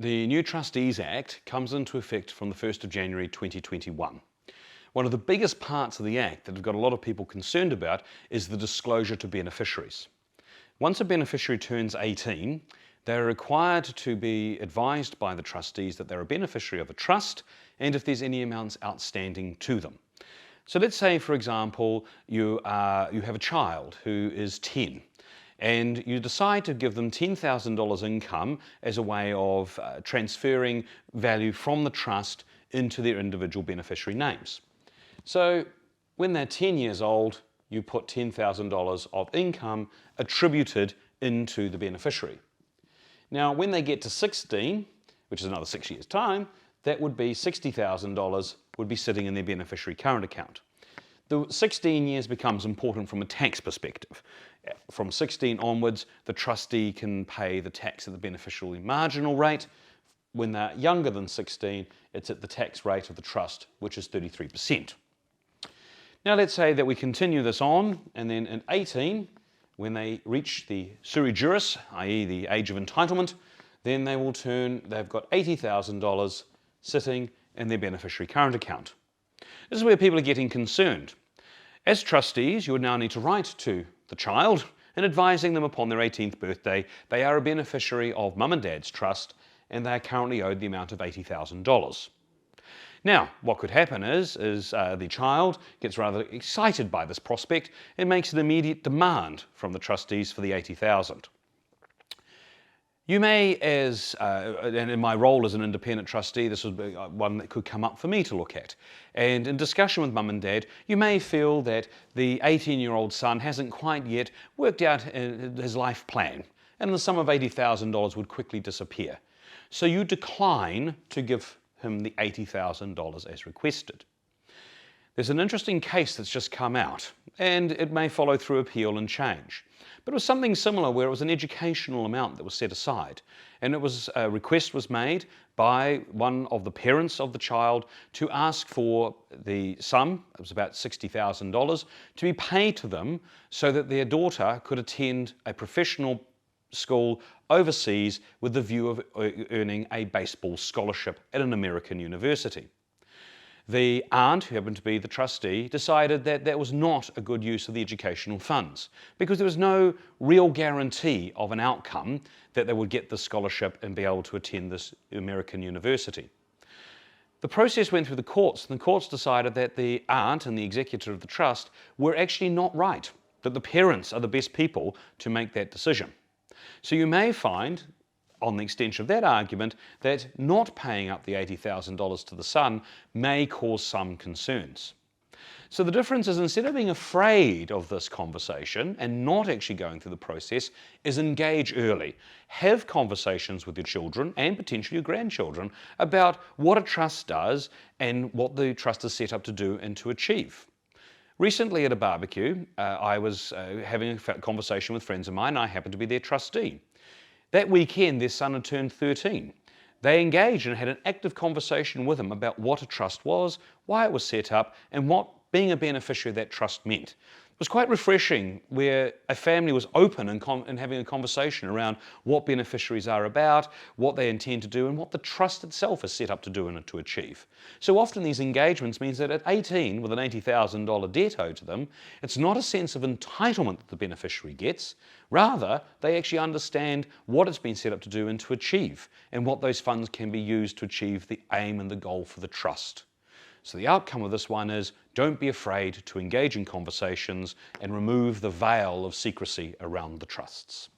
The new Trustees Act comes into effect from the 1st of January 2021. One of the biggest parts of the Act that have got a lot of people concerned about is the disclosure to beneficiaries. Once a beneficiary turns 18, they're required to be advised by the trustees that they're a beneficiary of a trust and if there's any amounts outstanding to them. So let's say, for example, you have a child who is 10. And you decide to give them $10,000 income as a way of transferring value from the trust into their individual beneficiary names. So when they're 10 years old, you put $10,000 of income attributed into the beneficiary. Now, when they get to 16, which is another 6 years' time, that would be $60,000 would be sitting in their beneficiary current account. The 16 years becomes important from a tax perspective. From 16 onwards, the trustee can pay the tax at the beneficiary marginal rate. When they're younger than 16, it's at the tax rate of the trust, which is 33%. Now let's say that we continue this on, and then in 18, when they reach the sui juris, i.e. the age of entitlement, then they've got $80,000 sitting in their beneficiary current account. This is where people are getting concerned. As trustees, you would now need to write to the child and advising them upon their 18th birthday they are a beneficiary of mum and dad's trust and they are currently owed the amount of $80,000. Now, what could happen is the child gets rather excited by this prospect and makes an immediate demand from the trustees for the $80,000. You may, and in my role as an independent trustee, this would be one that could come up for me to look at. And in discussion with mum and dad, you may feel that the 18-year-old son hasn't quite yet worked out his life plan, and the sum of $80,000 would quickly disappear. So you decline to give him the $80,000 as requested. There's an interesting case that's just come out, and it may follow through appeal and change. But it was something similar where it was an educational amount that was set aside, and a request was made by one of the parents of the child to ask for the sum, it was about $60,000, to be paid to them so that their daughter could attend a professional school overseas with the view of earning a baseball scholarship at an American university. The aunt, who happened to be the trustee, decided that that was not a good use of the educational funds because there was no real guarantee of an outcome that they would get the scholarship and be able to attend this American university. The process went through the courts, and the courts decided that the aunt and the executor of the trust were actually not right, that the parents are the best people to make that decision. So you may find, on the extension of that argument, that not paying up the $80,000 to the son may cause some concerns. So the difference is, instead of being afraid of this conversation and not actually going through the process, is engage early. Have conversations with your children and potentially your grandchildren about what a trust does and what the trust is set up to do and to achieve. Recently at a barbecue, I was having a conversation with friends of mine, and I happened to be their trustee. That weekend, their son had turned 13. They engaged and had an active conversation with him about what a trust was, why it was set up, and what being a beneficiary of that trust meant. It was quite refreshing where a family was open and having a conversation around what beneficiaries are about, what they intend to do, and what the trust itself is set up to do and to achieve. So often these engagements means that at 18, with an $80,000 debt owed to them, it's not a sense of entitlement that the beneficiary gets. Rather, they actually understand what it's been set up to do and to achieve, and what those funds can be used to achieve the aim and the goal for the trust. So the outcome of this one is, don't be afraid to engage in conversations and remove the veil of secrecy around the trusts.